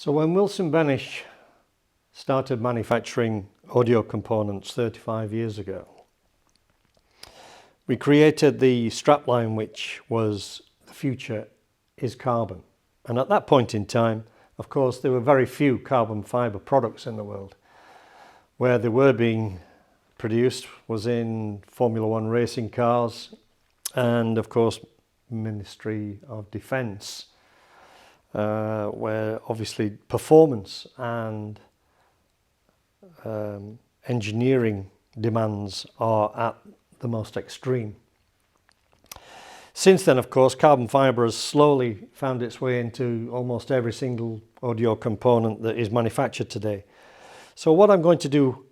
So when Wilson Benesch started manufacturing audio components 35 years ago, we created the strapline which was "the future is carbon." And at that point in time, of course, there were very few carbon fibre products in the world. Where they were being produced was in Formula One racing cars and, of course, Ministry of Defence, where obviously performance and engineering demands are at the most extreme. Since then, of course, carbon fibre has slowly found its way into almost every single audio component that is manufactured today. So what I'm going to do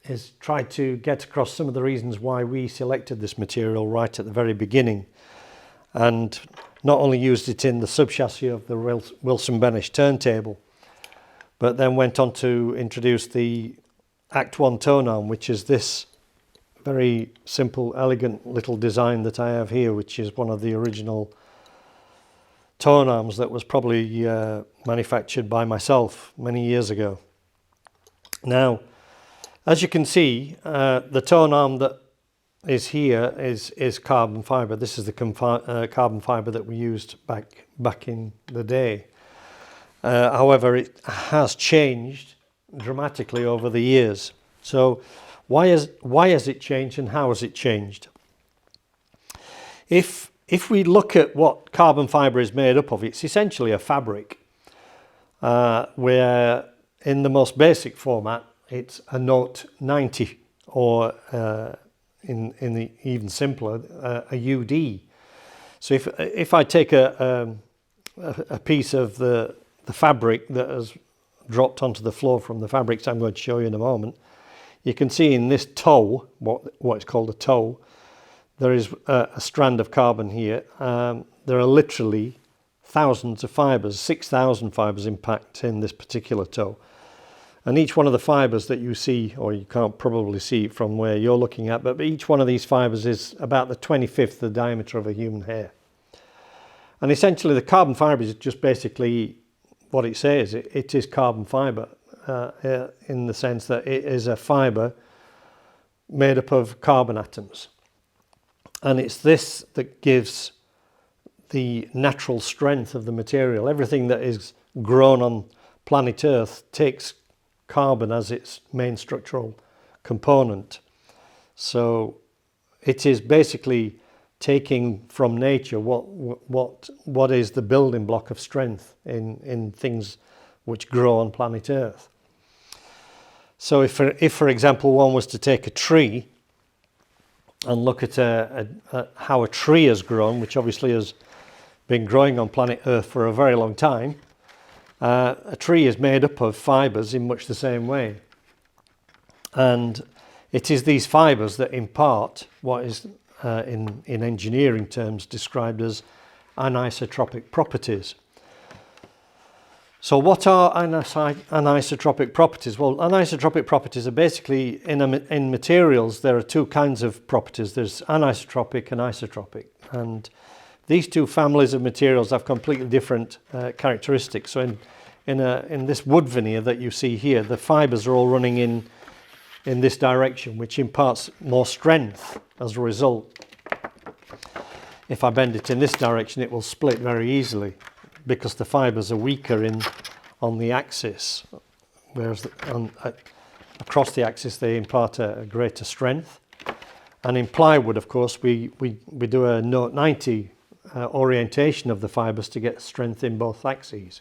is try to get across some of the reasons why we selected this material right at the very beginning, and not only used it in the sub-chassis of the Wilson Benesch Turntable, but then went on to introduce the Act 1 Tonearm, which is this very simple, elegant little design that I have here, which is one of the original Tonearms that was probably manufactured by myself many years ago. Now, as you can see, the Tonearm that is here is carbon fibre. This is the carbon fibre that we used back in the day. However, it has changed dramatically over the years. So why has it changed, and how has it changed? If we look at what carbon fibre is made up of, it's essentially a fabric, where in the most basic format it's a note 90, or in the even simpler, a UD. So if I take a piece of the fabric that has dropped onto the floor from the fabrics I'm going to show you in a moment, you can see in this toe, what is called a toe, there is a strand of carbon here. There are literally thousands of fibres, 6,000 fibres in fact in this particular toe. And each one of the fibres that you see, or you can't probably see from where you're looking at, but each one of these fibres is about the 25th the diameter of a human hair. And essentially the carbon fibre is just basically what it says. It is carbon fibre, in the sense that it is a fibre made up of carbon atoms. And it's this that gives the natural strength of the material. Everything that is grown on planet Earth takes carbon as its main structural component. So it is basically taking from nature what is the building block of strength in things which grow on planet Earth. So if for example one was to take a tree and look at how a tree has grown, which obviously has been growing on planet Earth for a very long time, a tree is made up of fibres in much the same way. And it is these fibres that impart what is in engineering terms described as anisotropic properties. So what are anisotropic properties? Well, anisotropic properties are basically, in materials, there are two kinds of properties. There's anisotropic and isotropic. And these two families of materials have completely different characteristics. So in this wood veneer that you see here, the fibres are all running in this direction, which imparts more strength as a result. If I bend it in this direction, it will split very easily because the fibres are weaker on the axis, whereas across the axis they impart a greater strength. And in plywood, of course, we do a note 90 orientation of the fibres to get strength in both axes.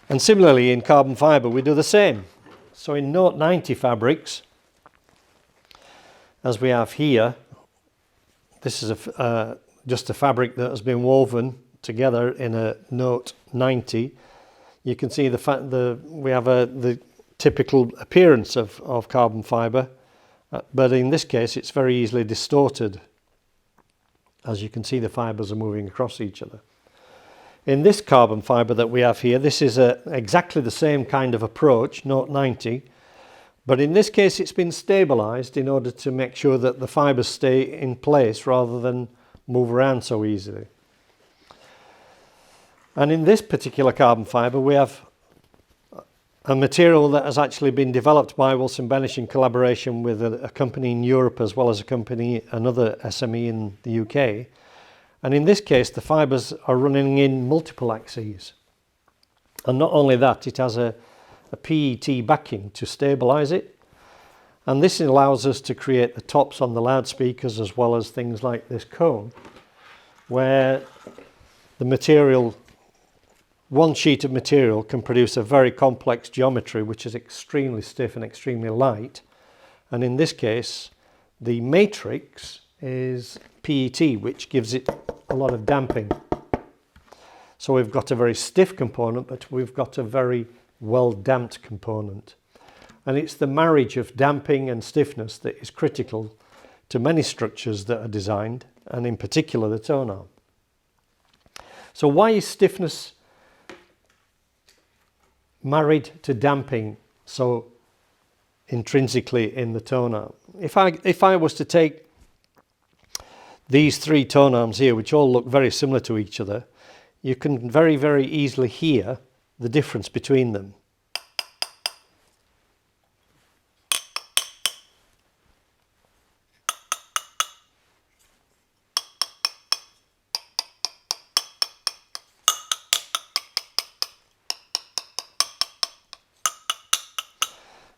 And similarly in carbon fibre we do the same. So in note 90 fabrics, as we have here, this is just a fabric that has been woven together in a note 90. You can see we have the typical appearance of carbon fibre, but in this case it's very easily distorted. As you can see, the fibres are moving across each other. In this carbon fibre that we have here, this is exactly the same kind of approach, note 90, but in this case it's been stabilised in order to make sure that the fibres stay in place rather than move around so easily. And in this particular carbon fibre we have a material that has actually been developed by Wilson Benesch in collaboration with a company in Europe as well as another SME in the UK. And in this case the fibres are running in multiple axes. And not only that, it has a PET backing to stabilise it. And this allows us to create the tops on the loudspeakers as well as things like this cone, where the material, one sheet of material can produce a very complex geometry which is extremely stiff and extremely light. And in this case the matrix is PET, which gives it a lot of damping. So we've got a very stiff component, but we've got a very well damped component. And it's the marriage of damping and stiffness that is critical to many structures that are designed, and in particular the Tonearm. So why is stiffness married to damping so intrinsically in the Tonearm? If I was to take these three Tonearms here, which all look very similar to each other, you can very, very easily hear the difference between them.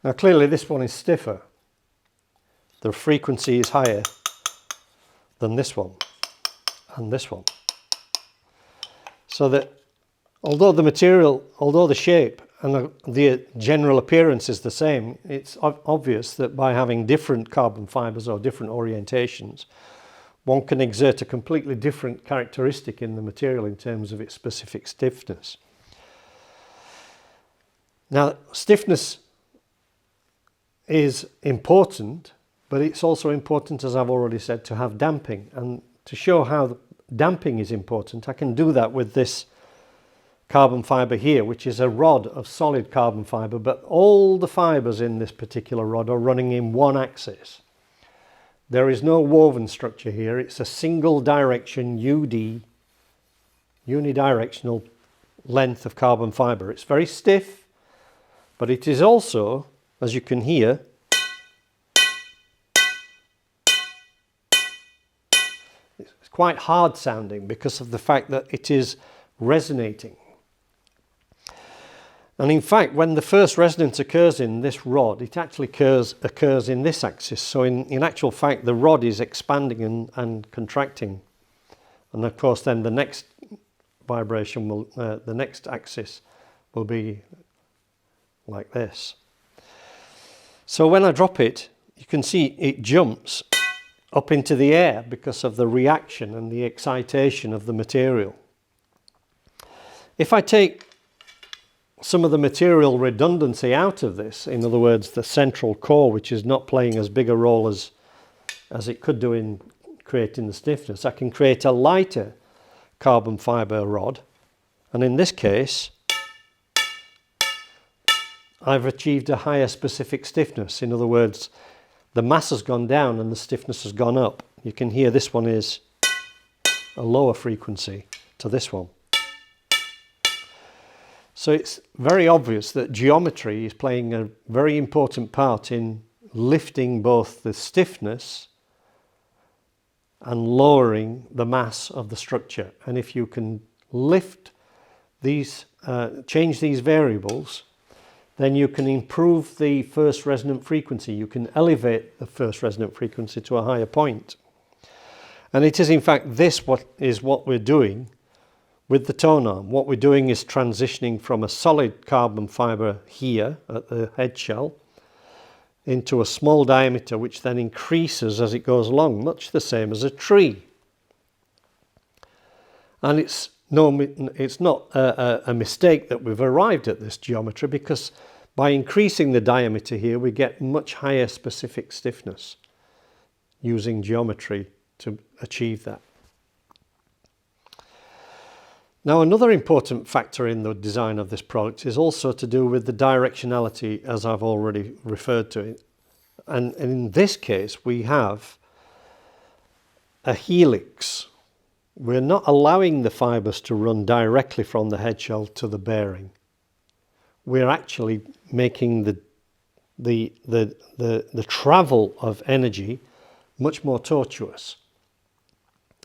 Now clearly this one is stiffer. The frequency is higher than this one and this one. So that although the shape and the general appearance is the same, it's obvious that by having different carbon fibres or different orientations, one can exert a completely different characteristic in the material in terms of its specific stiffness. Now, stiffness is important, but it's also important, as I've already said, to have damping. And to show how damping is important, I can do that with this carbon fibre here, which is a rod of solid carbon fibre, but all the fibres in this particular rod are running in one axis. There is no woven structure here. It's a single direction UD, unidirectional length of carbon fibre. It's very stiff, but it is also, as you can hear, it's quite hard sounding because of the fact that it is resonating. And in fact, when the first resonance occurs in this rod, it actually occurs in this axis. So in actual fact, the rod is expanding and contracting. And of course, then the next vibration will, the next axis will be like this. So when I drop it, you can see it jumps up into the air because of the reaction and the excitation of the material. If I take some of the material redundancy out of this, in other words, the central core, which is not playing as big a role as it could do in creating the stiffness, I can create a lighter carbon fibre rod. And in this case, I've achieved a higher specific stiffness. In other words, the mass has gone down and the stiffness has gone up. You can hear this one is a lower frequency to this one. So it's very obvious that geometry is playing a very important part in lifting both the stiffness and lowering the mass of the structure. And if you can lift these, change these variables, then you can improve the first resonant frequency. You can elevate the first resonant frequency to a higher point. And it is in fact this what we're doing with the Tonearm. What we're doing is transitioning from a solid carbon fibre here at the head shell into a small diameter, which then increases as it goes along, much the same as a tree. And it's not a mistake that we've arrived at this geometry, because by increasing the diameter here we get much higher specific stiffness using geometry to achieve that. Now, another important factor in the design of this product is also to do with the directionality, as I've already referred to it. And in this case we have a helix we're not allowing the fibres to run directly from the head shell to the bearing. We're actually making the travel of energy much more tortuous.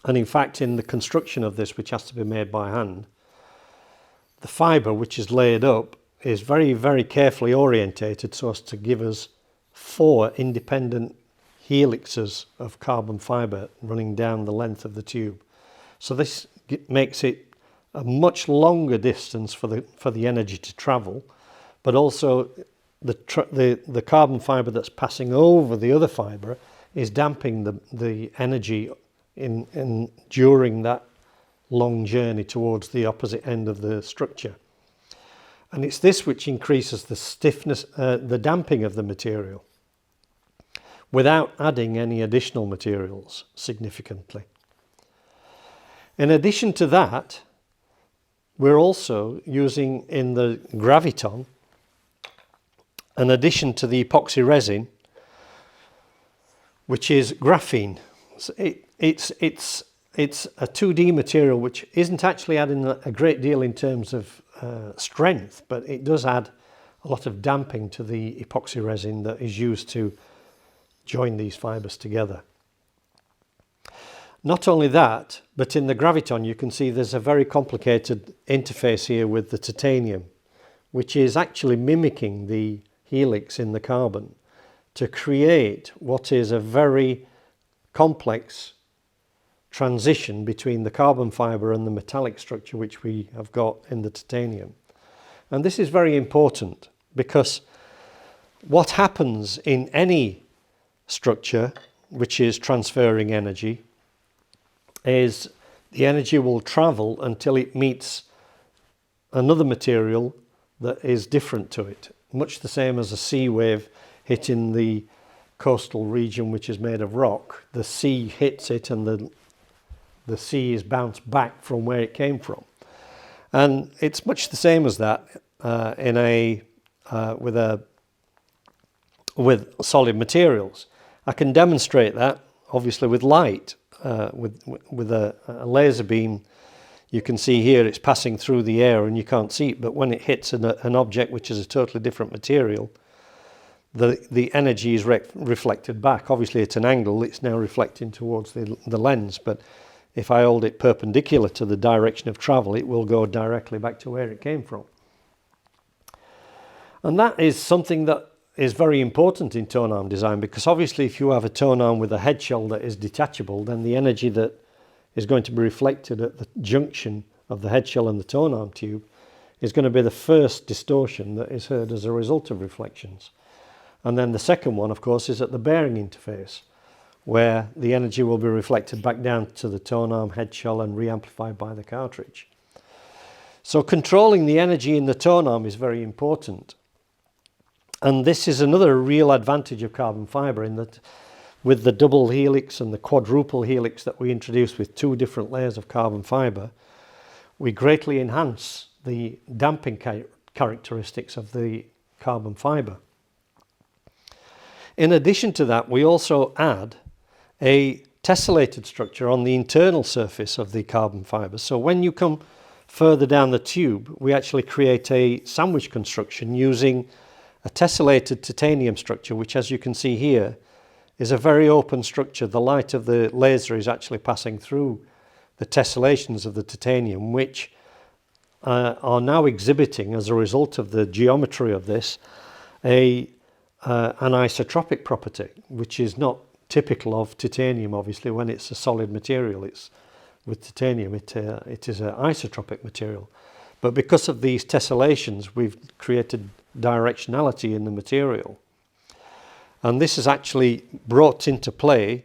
And in fact, in the construction of this, which has to be made by hand, the fibre which is laid up is very, very carefully orientated so as to give us 4 independent helixes of carbon fibre running down the length of the tube. So this makes it a much longer distance for the energy to travel, but also the carbon fibre that's passing over the other fibre is damping the energy during that long journey towards the opposite end of the structure. And it's this which increases the stiffness, the damping of the material, without adding any additional materials significantly. In addition to that, we're also using in the GRAVITON, an addition to the epoxy resin, which is graphene. It's a 2D material which isn't actually adding a great deal in terms of strength, but it does add a lot of damping to the epoxy resin that is used to join these fibres together. Not only that, but in the GRAVITON you can see there's a very complicated interface here with the titanium, which is actually mimicking the helix in the carbon to create what is a very complex transition between the carbon fibre and the metallic structure which we have got in the titanium. And this is very important because what happens in any structure which is transferring energy is the energy will travel until it meets another material that is different to it, much the same as a sea wave hitting the coastal region which is made of rock. The sea hits it and the sea is bounced back from where it came from. And it's much the same as that with solid materials. I can demonstrate that obviously with light. With a laser beam, you can see here it's passing through the air and you can't see it, but when it hits an object which is a totally different material, the energy is reflected back. Obviously at an angle it's now reflecting towards the lens, but if I hold it perpendicular to the direction of travel, it will go directly back to where it came from. And that is something that is very important in tonearm design, because obviously if you have a tonearm with a head shell that is detachable, then the energy that is going to be reflected at the junction of the head shell and the tonearm tube is going to be the first distortion that is heard as a result of reflections. And then the second one, of course, is at the bearing interface, where the energy will be reflected back down to the tonearm head shell and re-amplified by the cartridge. So controlling the energy in the tonearm is very important. And this is another real advantage of carbon fibre, in that with the double helix and the quadruple helix that we introduced with 2 different layers of carbon fibre, we greatly enhance the damping characteristics of the carbon fibre. In addition to that, we also add a tessellated structure on the internal surface of the carbon fibre. So when you come further down the tube, we actually create a sandwich construction using a tessellated titanium structure, which, as you can see here, is a very open structure. The light of the laser is actually passing through the tessellations of the titanium, which are now exhibiting, as a result of the geometry of this, an anisotropic property, which is not typical of titanium. Obviously, when it's a solid material, with titanium it is an isotropic material. But because of these tessellations, we've created directionality in the material. And this is actually brought into play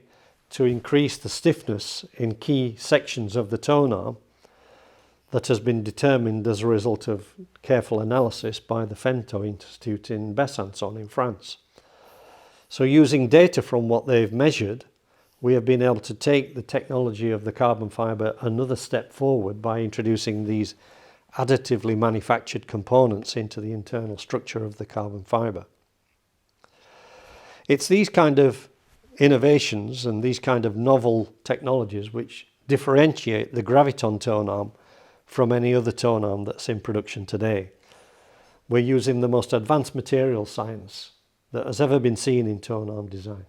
to increase the stiffness in key sections of the tonearm that has been determined as a result of careful analysis by the Femto Institute in Besançon in France. So using data from what they've measured, we have been able to take the technology of the carbon fibre another step forward by introducing these additively manufactured components into the internal structure of the carbon fibre. It's these kind of innovations and these kind of novel technologies which differentiate the GRAVITON tonearm from any other tonearm that's in production today. We're using the most advanced material science that has ever been seen in tonearm design.